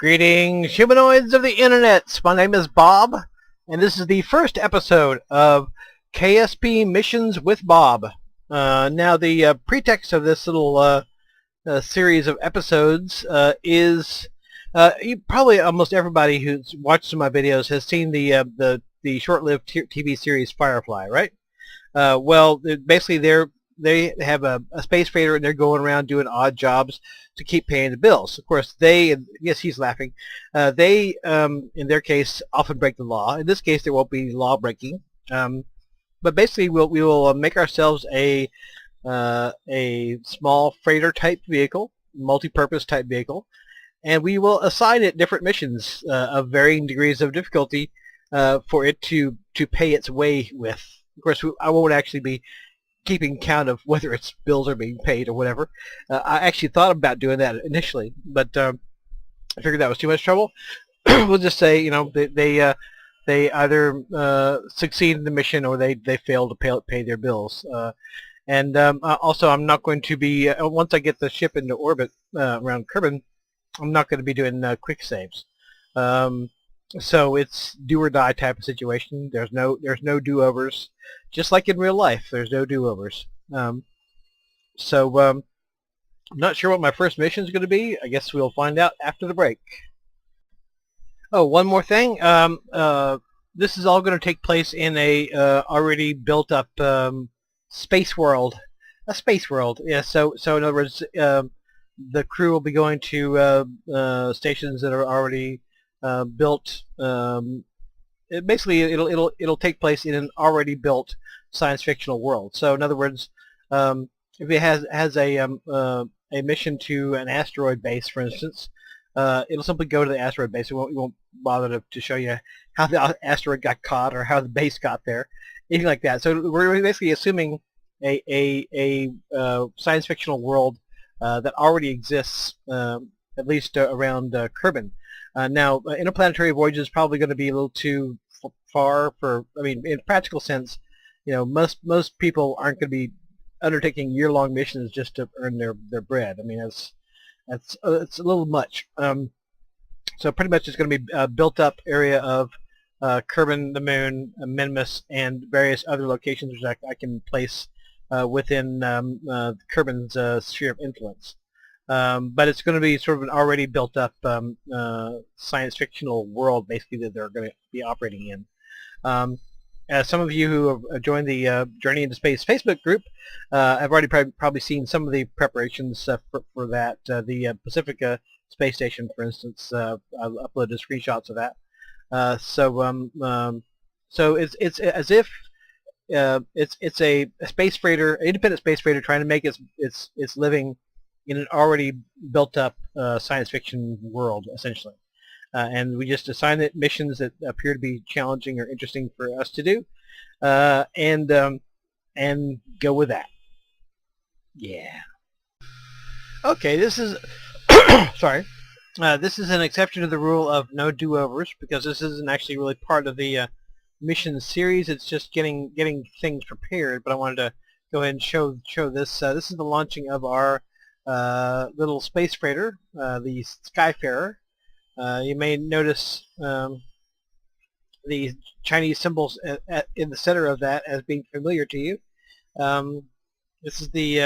Greetings, humanoids of the internet. My name is Bob, and this is the first episode of KSP Missions with Bob. Now, the pretext of this little series of episodes is probably almost everybody who's watched some of my videos has seen the short-lived TV series Firefly, right? Well, basically they have a space freighter and they're going around doing odd jobs to keep paying the bills. Of course, yes, he's laughing. They, in their case, often break the law. In this case, there won't be law breaking. But basically, we will make ourselves a small freighter type vehicle, multi-purpose type vehicle, and we will assign it different missions of varying degrees of difficulty for it to pay its way with. Of course, I won't actually be keeping count of whether its bills are being paid or whatever. I actually thought about doing that initially, but I figured that was too much trouble. We'll just say, you know, they either succeed in the mission or they fail to pay their bills. And also, I'm not going to be once I get the ship into orbit around Kerman, I'm not going to be doing quick saves. So it's do or die type of situation. There's no do-overs. Just like in real life, there's no do-overs. I'm not sure what my first mission is going to be. I guess we'll find out after the break. Oh, one more thing. This is all going to take place in a already built-up space world. A space world, yeah. So in other words, the crew will be going to stations that are already built. Basically, it'll take place in an already built science fictional world. So in other words, if it has a mission to an asteroid base, for instance, it'll simply go to the asteroid base. It won't bother to show you how the asteroid got caught or how the base got there, anything like that. So we're basically assuming a science fictional world that already exists, at least around Kerman. Now, interplanetary voyage is probably going to be a little too far for, I mean, in practical sense, you know, most people aren't going to be undertaking year-long missions just to earn their bread. I mean, it's a little much. So pretty much it's going to be a built-up area of Kerman, the Moon, Minmus, and various other locations which I can place within Kerman's sphere of influence. But it's going to be sort of an already built-up science fictional world, basically, that they're going to be operating in. As some of you who have joined the Journey into Space Facebook group have already probably seen some of the preparations for that. The Pacifica space station, for instance, I uploaded screenshots of that. So it's as if it's a space freighter, independent space freighter, trying to make its living in an already built-up science fiction world, essentially. And we just assign it missions that appear to be challenging or interesting for us to do, and go with that. Yeah. Okay, this is sorry. This is an exception to the rule of no do-overs, because this isn't actually really part of the mission series. It's just getting things prepared. But I wanted to go ahead and show this. This is the launching of our little space freighter, the Skyfarer. You may notice the Chinese symbols in the center of that as being familiar to you. This is the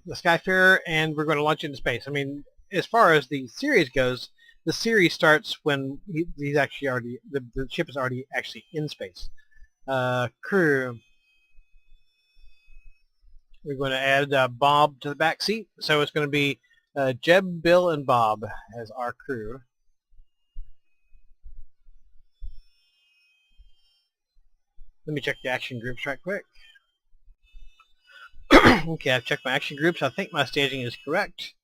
Skyfarer, and we're going to launch into space. I mean, as far as the series goes, the series starts when he's actually already the ship is already actually in space. Crew. We're going to add Bob to the back seat, so it's going to be Jeb, Bill, and Bob as our crew. Let me check the action groups right quick. Okay, I've checked my action groups. I think my staging is correct.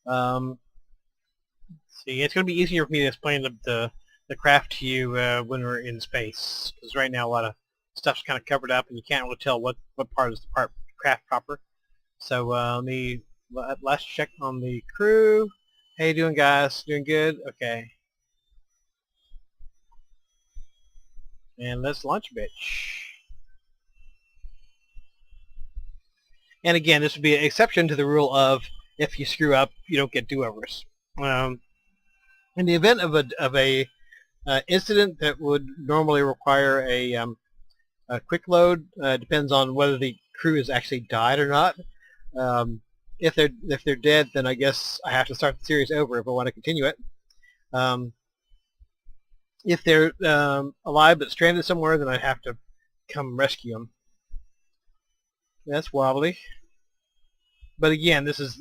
See, it's going to be easier for me to explain the craft to you when we're in space, because right now a lot of stuff's kind of covered up, and you can't really tell what part is the craft proper. So let me last check on the crew. How you doing, guys? Doing good? Okay. And let's launch, bitch. And again, this would be an exception to the rule of if you screw up, you don't get do-overs. In the event of a incident that would normally require a quick load, depends on whether the crew has actually died or not. If they're dead, then I guess I have to start the series over if I want to continue it. If they're alive but stranded somewhere, then I'd have to come rescue them. That's wobbly. But again, this is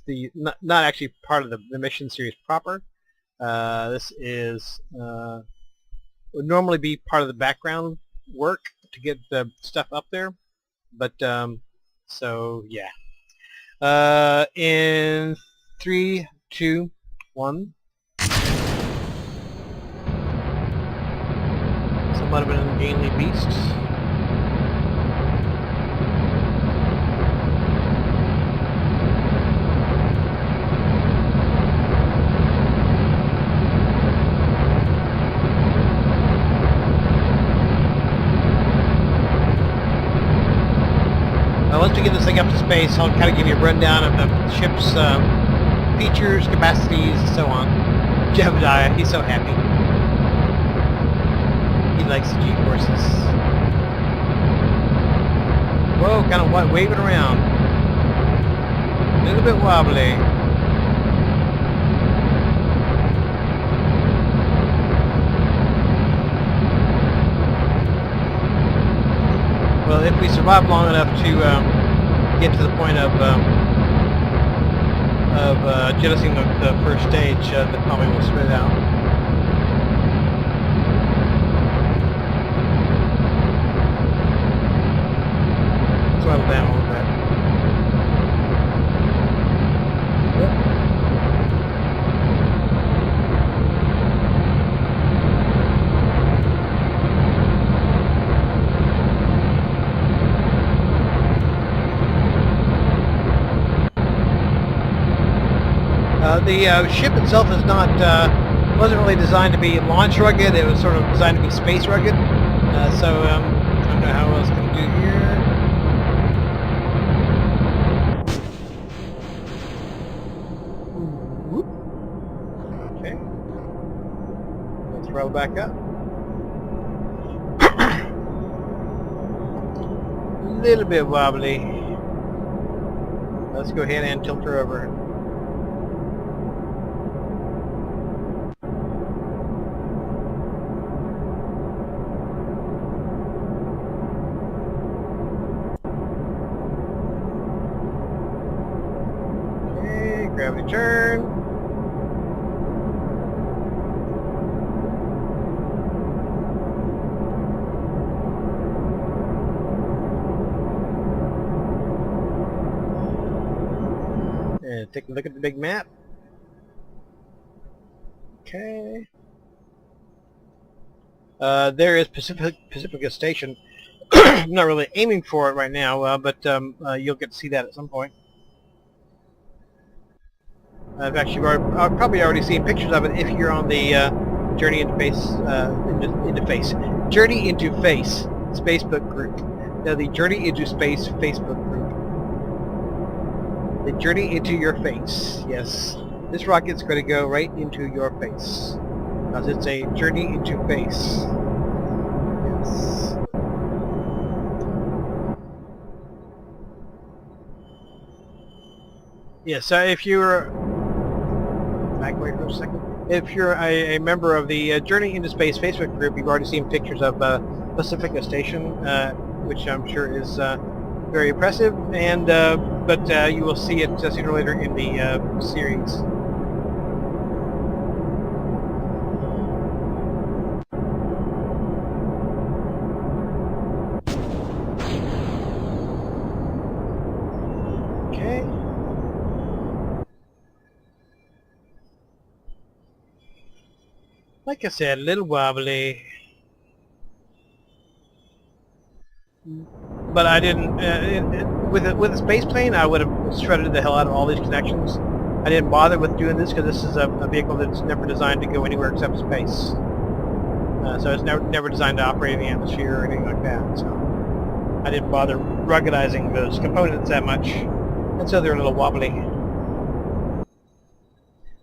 the not actually part of the mission series proper. This is would normally be part of the background work to get the stuff up there, but so yeah. In 3, 2, 1. Somewhat of an ungainly beast. Once we get this thing up to space, I'll kind of give you a rundown of the ship's features, capacities, and so on. Jebediah, he's so happy. He likes the G-forces. Whoa, kind of waving around. A little bit wobbly. Well, if we survive long enough to get to the point of jettisoning the first stage, the probably will smooth out. Throttle down a little bit. The ship itself is not wasn't really designed to be launch rugged. It was sort of designed to be space rugged. So I don't know how else can do here. Okay. Let's roll back up. A little bit wobbly. Let's go ahead and tilt her over. Gravity turn. And take a look at the big map. Okay. There is Pacifica Station. I'm not really aiming for it right now, but you'll get to see that at some point. I've actually probably already seen pictures of it if you're on the Journey into Journey into Face Facebook group. Now the Journey into Space Facebook group. The Journey into your face. Yes, this rocket's going to go right into your face because it's a journey into face. Yes. Yeah. So if you're back away for a second. If you're a member of the Journey into Space Facebook group, you've already seen pictures of Pacifica Station, which I'm sure is very impressive, and but you will see it sooner or later in the series. Okay. Like I said, a little wobbly, but I didn't. With a space plane, I would have shredded the hell out of all these connections. I didn't bother with doing this because this is a vehicle that's never designed to go anywhere except space. So it's never designed to operate in the atmosphere or anything like that. So I didn't bother ruggedizing those components that much, and so they're a little wobbly.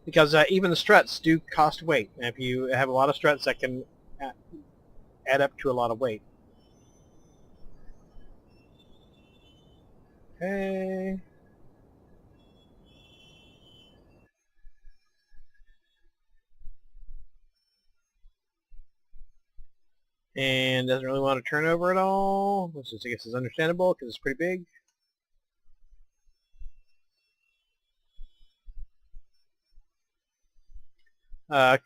because even the struts do cost weight. And if you have a lot of struts, that can add up to a lot of weight. Okay. And doesn't really want to turn over at all, which is, I guess, is understandable because it's pretty big.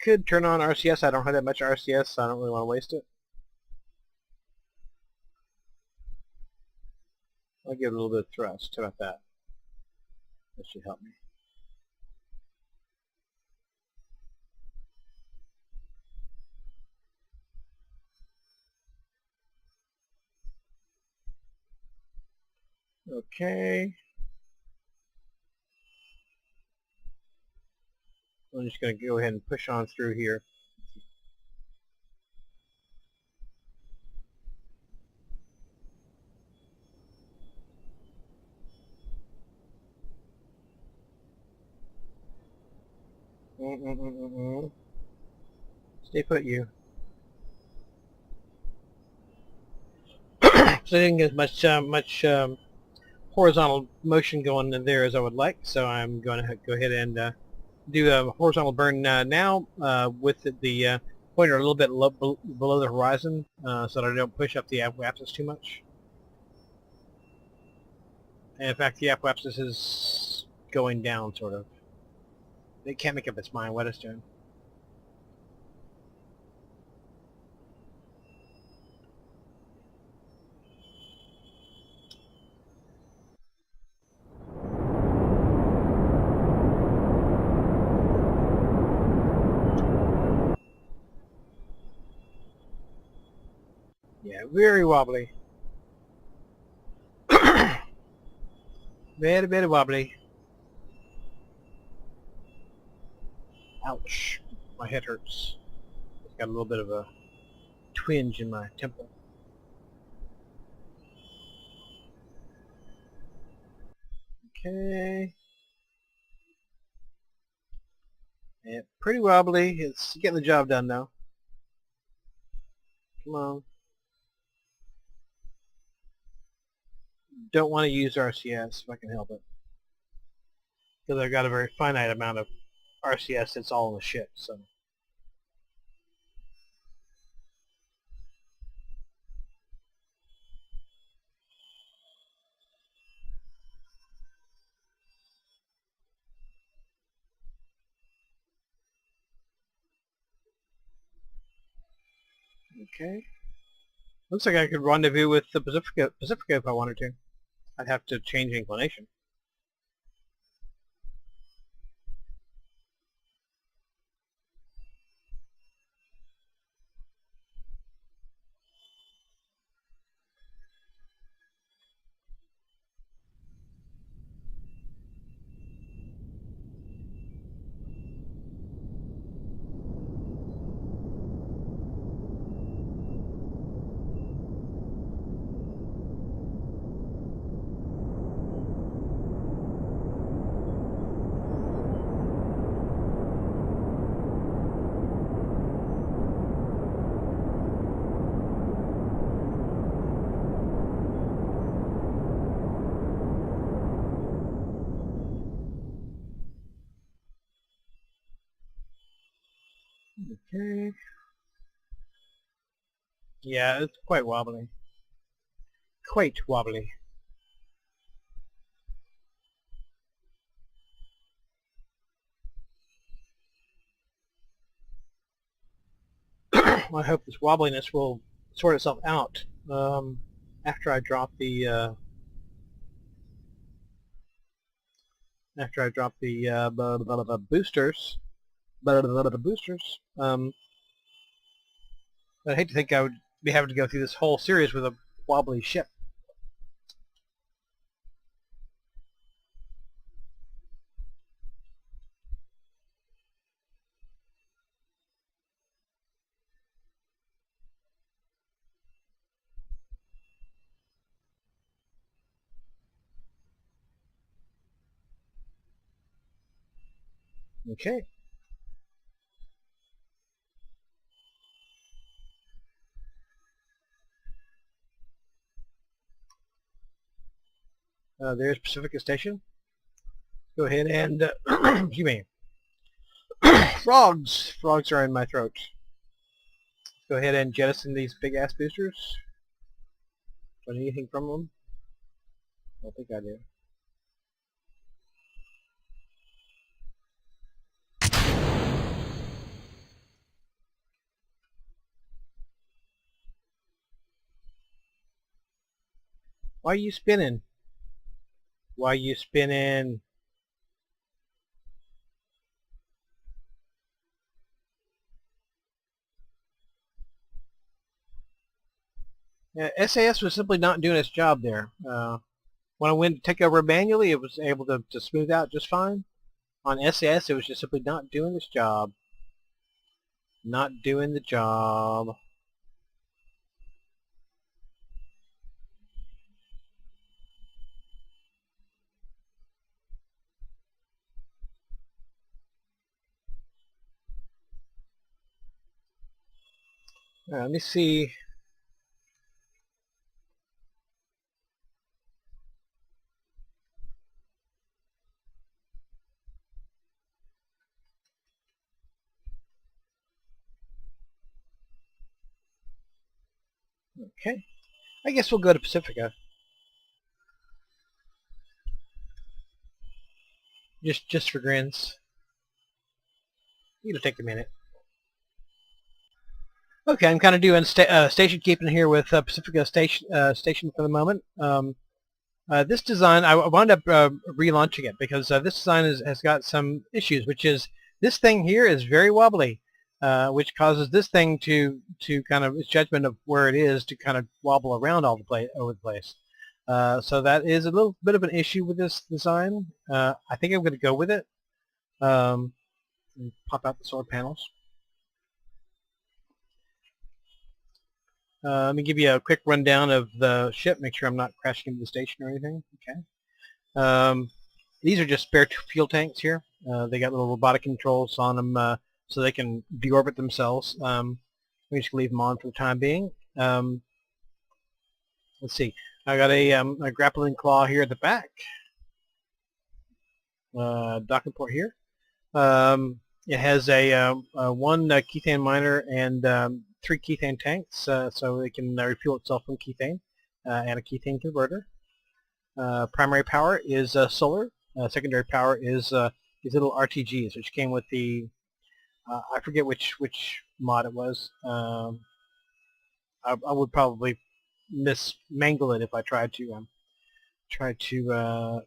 Could turn on RCS. I don't have that much RCS, so I don't really want to waste it. I'll give it a little bit of thrust. How about that? That should help me. Okay. I'm just going to go ahead and push on through here. Stay put, you. So I didn't get much horizontal motion going in there as I would like, so I'm going to go ahead and do a horizontal burn now with the pointer a little bit below the horizon so that I don't push up the apoapsis too much. And in fact, the apoapsis is going down, sort of. It can't make up its mind what it's doing. Yeah, very wobbly. Very wobbly. Ouch. My head hurts. It's got a little bit of a twinge in my temple. Okay. Yeah, pretty wobbly. It's getting the job done though. Come on. Don't want to use RCS if I can help it. Because I've got a very finite amount of RCS. It's all in the ship, so. Okay. Looks like I could rendezvous with the Pacifica if I wanted to. I'd have to change inclination. Okay. Yeah, it's quite wobbly. Quite wobbly. I hope this wobbliness will sort itself out after I drop the boosters. Boosters. I'd hate to think I would be having to go through this whole series with a wobbly ship. Okay. There's Pacifica Station. Go ahead and, excuse me, frogs! Frogs are in my throat. Go ahead and jettison these big ass boosters. Do I need anything from them? I don't think I do. Why are you spinning? Why are you spinning? Yeah, SAS was simply not doing its job there. When I went to take over manually, it was able to smooth out just fine. On SAS, it was just simply not doing its job. Not doing the job. Let me see. Okay. I guess we'll go to Pacifica. Just for grins. It'll take a minute. Okay, I'm kind of doing station keeping here with Pacifica Station for the moment. This design, I wound up relaunching it because this design has got some issues, which is this thing here is very wobbly, which causes this thing to kind of, its judgment of where it is to kind of wobble around all the over the place. So that is a little bit of an issue with this design. I think I'm going to go with it. Pop out the solar panels. Let me give you a quick rundown of the ship, make sure I'm not crashing into the station or anything. Okay. These are just spare fuel tanks here. They got little robotic controls on them so they can deorbit themselves. We just leave them on for the time being. Let's see. I got a grappling claw here at the back. Docking port here. It has a one kethane miner and 3 kethane tanks, so it can refuel itself from kethane, and a kethane converter. Primary power is solar. Secondary power is these little RTGs, which came with the I forget which mod it was. I would probably mangle it if I tried to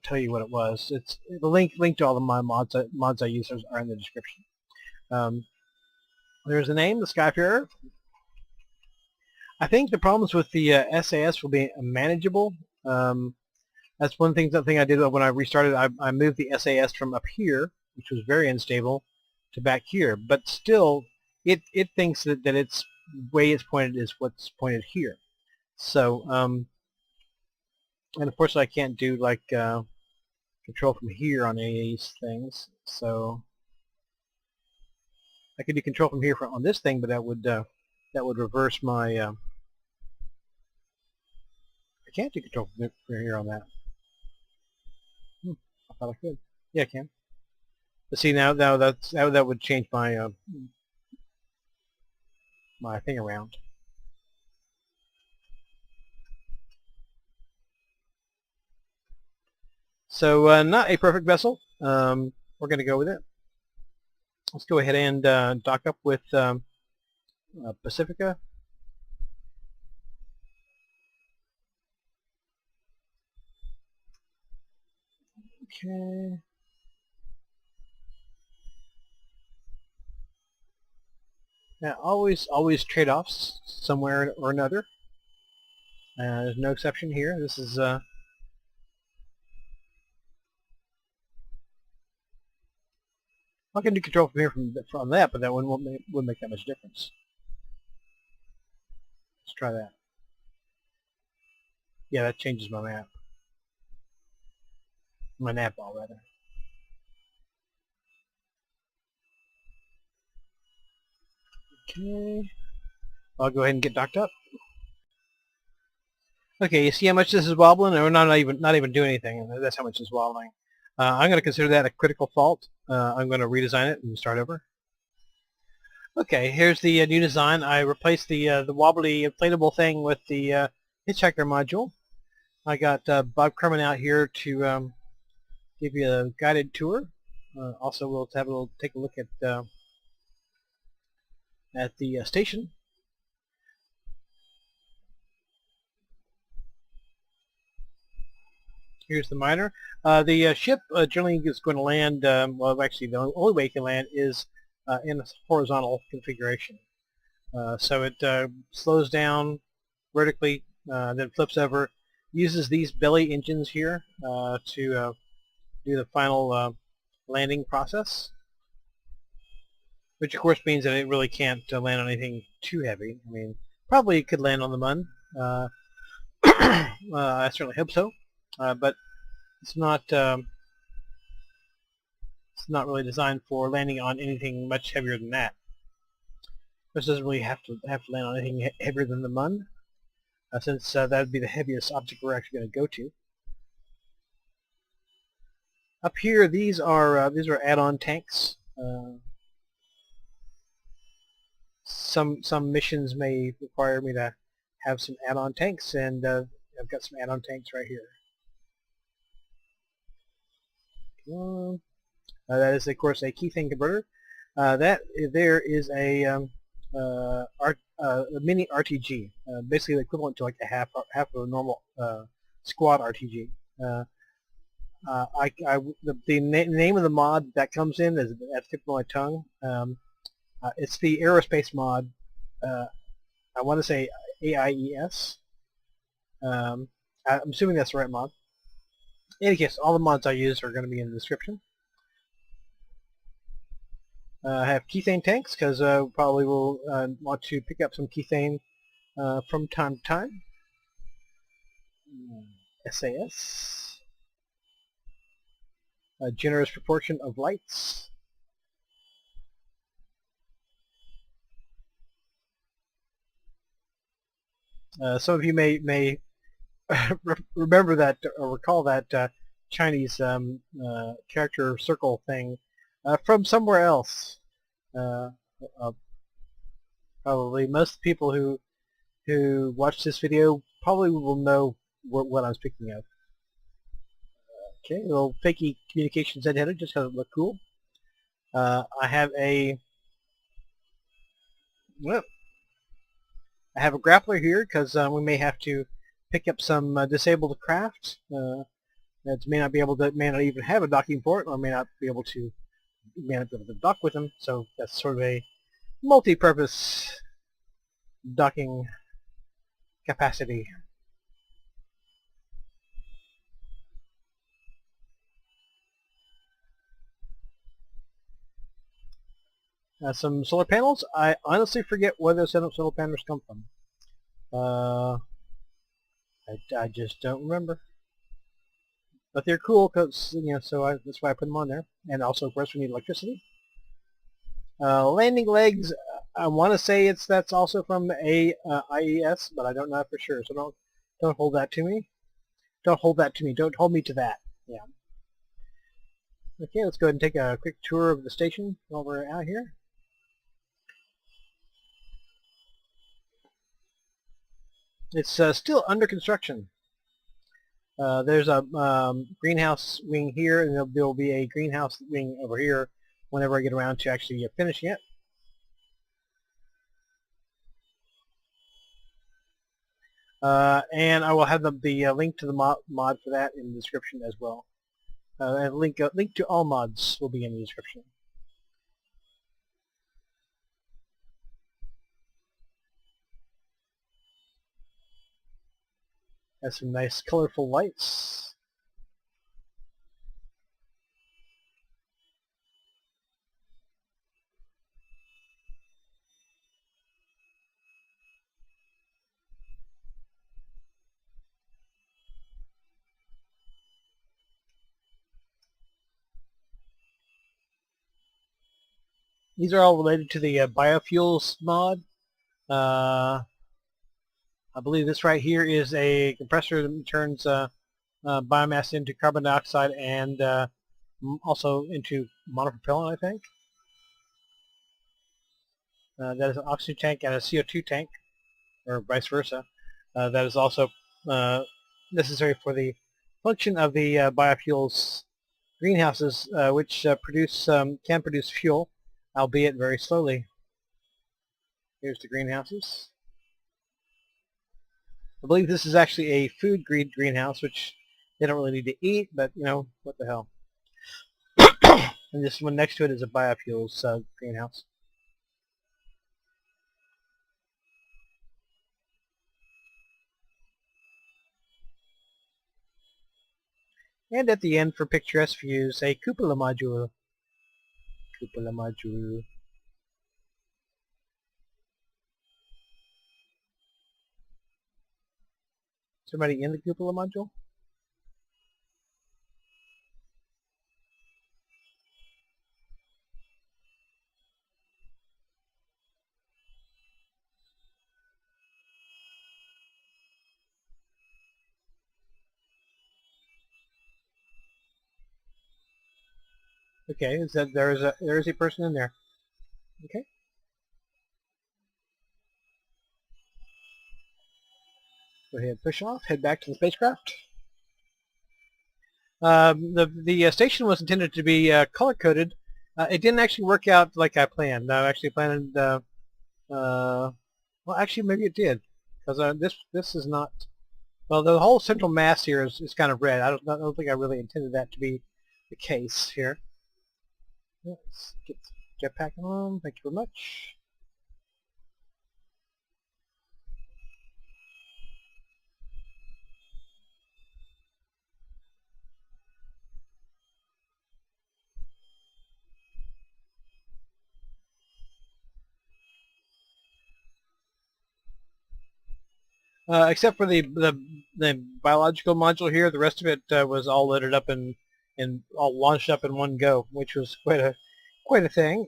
tell you what it was. It's the link to all of my mods I use are in the description. There's the name, the Skyfarer. I think the problems with the SAS will be manageable. That's one thing I did when I restarted. I moved the SAS from up here, which was very unstable, to back here. But still, it thinks that its way it's pointed is what's pointed here. So, and unfortunately, I can't do like control from here on any of these things. So I could do control from here on this thing, but that would reverse my. I can't do control from here on that. I thought I could. Yeah, I can. But see, now that would change my my thing around. So not a perfect vessel. We're going to go with it. Let's go ahead and dock up with Pacifica. Okay. Now, always trade-offs somewhere or another. There's no exception here. This is I can do control from here from that, but that wouldn't make that much difference. Let's try that. Yeah, that changes my map. My nav ball, rather. Okay. I'll go ahead and get docked up. Okay, you see how much this is wobbling? Or not even doing anything. That's how much it's wobbling. I'm going to consider that a critical fault. I'm going to redesign it and start over. Okay, here's the new design. I replaced the wobbly inflatable thing with the hitchhiker module. I got Bob Kerman out here to give you a guided tour. Also, we'll take a look at the station. Here's the miner. The ship generally is going to land, well, actually the only way it can land is in a horizontal configuration. So it slows down vertically, then flips over, uses these belly engines here to do the final landing process, which of course means that it really can't land on anything too heavy. I mean, probably it could land on the Mun. I certainly hope so, but it's not really designed for landing on anything much heavier than that. This doesn't really have to land on anything heavier than the Mun, since that would be the heaviest object we're actually going to go to. Up here, these are add-on tanks. Some missions may require me to have some add-on tanks, and I've got some add-on tanks right here. That is, of course, a keything converter. That there is a mini RTG, basically the equivalent to like a half of a normal squad RTG. The name of the mod that comes in is at the tip of my tongue. It's the aerospace mod. I want to say AIES. I'm assuming that's the right mod. In any case, all the mods I use are going to be in the description. I have keythane tanks because probably will want to pick up some keythane from time to time. SAS. A generous proportion of lights. Some of you may remember that or recall that Chinese character circle thing from somewhere else. Probably most people who watch this video probably will know what I'm speaking of. Okay, a little fakey communications header just because it look cool. I have a grappler here because we may have to pick up some disabled craft that may not even have a docking port, or may not be able to dock with them. So that's sort of a multi-purpose docking capacity. Some solar panels. I honestly forget where those solar panels come from. I just don't remember. But they're cool because, so that's why I put them on there. And also, of course, we need electricity. Landing legs, I want to say that's also from IES, but I don't know for sure. So don't hold that to me. Don't hold that to me. Don't hold me to that. Yeah. Okay, let's go ahead and take a quick tour of the station while we're out here. It's still under construction. There's a greenhouse wing here, and there will be a greenhouse wing over here whenever I get around to actually finishing it. And I will have the link to the mod for that in the description as well. And link to all mods will be in the description. Has some nice colorful lights. These are all related to the biofuels mod. I believe this right here is a compressor that turns biomass into carbon dioxide and also into monopropellant, I think. That is an oxygen tank and a CO2 tank, or vice versa. That is also necessary for the function of the biofuels greenhouses, which can produce fuel, albeit very slowly. Here's the greenhouses. I believe this is actually a food grade greenhouse, which they don't really need to eat, but you know, what the hell. And this one next to it is a biofuels greenhouse. And at the end, for picturesque views, a cupola module. Cupola module. Somebody in the cupola module? Okay, is that there is a person in there. Okay. Go ahead, push off. Head back to the spacecraft. The station was intended to be color coded. It didn't actually work out like I planned. I actually planned. Well, actually, maybe it did, because this is not. Well, the whole central mass here is kind of red. I don't think I really intended that to be the case here. Let's get the jetpack on. Thank you very much. Except for the biological module here, the rest of it was all loaded up and all launched up in one go, which was quite a thing.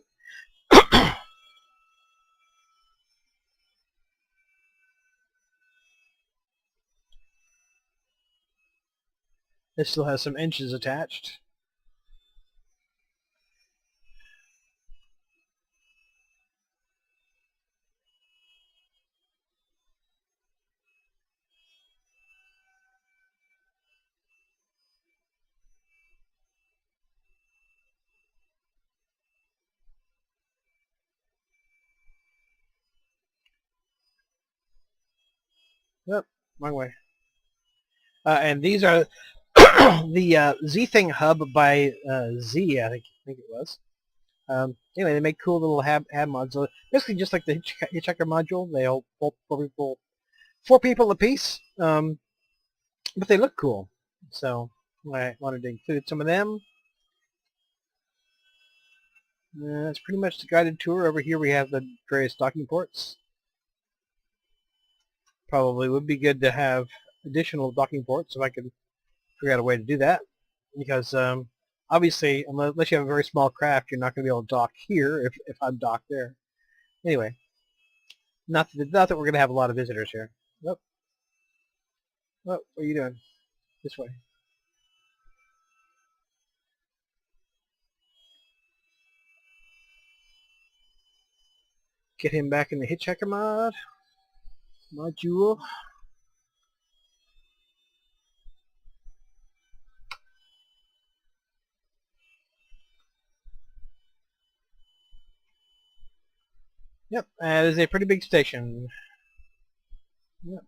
This still has some inches attached. Yep, wrong way. And these are the Z-Thing hub by Z, I think it was. Anyway, they make cool little hab mods. So basically, just like the hitchhiker module, they all four people a piece, but they look cool. So I wanted to include some of them. That's pretty much the guided tour. Over here we have the various docking ports. Probably would be good to have additional docking ports if I could figure out a way to do that. Because obviously, unless you have a very small craft, you're not going to be able to dock here if I'm docked there. Anyway, not that we're going to have a lot of visitors here. Oh, what are you doing? This way. Get him back in the hitchhiker module. Yep, it is a pretty big station. Yep.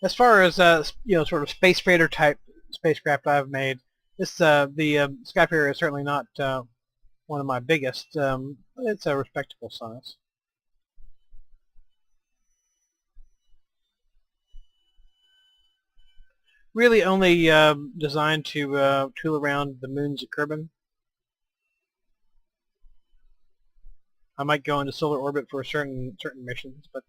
As far as sort of space freighter type spacecraft I've made, this the Skyfarer is certainly not one of my biggest, but it's a respectable size. Really only designed to tool around the moons of Kerman. I might go into solar orbit for certain missions, but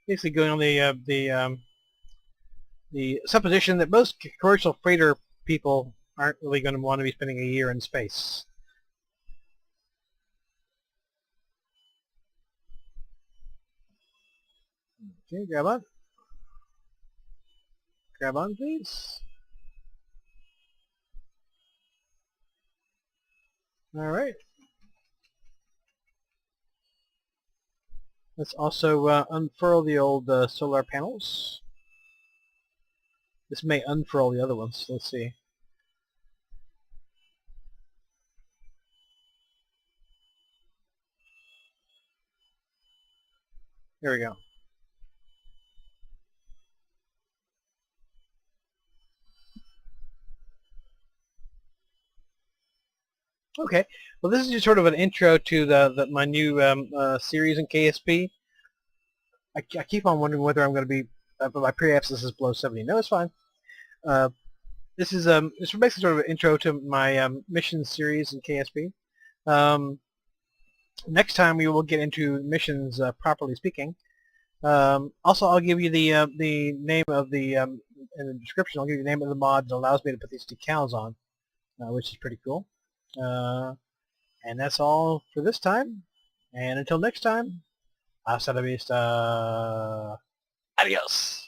basically going on the supposition that most commercial freighter people aren't really going to want to be spending a year in space. Okay, grab on. Grab on, please. All right. Let's also unfurl the old solar panels. This may unfurl the other ones. Let's see. There we go. Okay. Well, this is just sort of an intro to my new series in KSP. I keep on wondering whether I'm going to be, my pre-abscess is below 70. No, it's fine. This is it's basically sort of an intro to my mission series in KSP. Next time we will get into missions, properly speaking. Also, I'll give you the name of the in the description. I'll give you the name of the mod that allows me to put these decals on, which is pretty cool. And that's all for this time. And until next time, hasta la vista. Adios.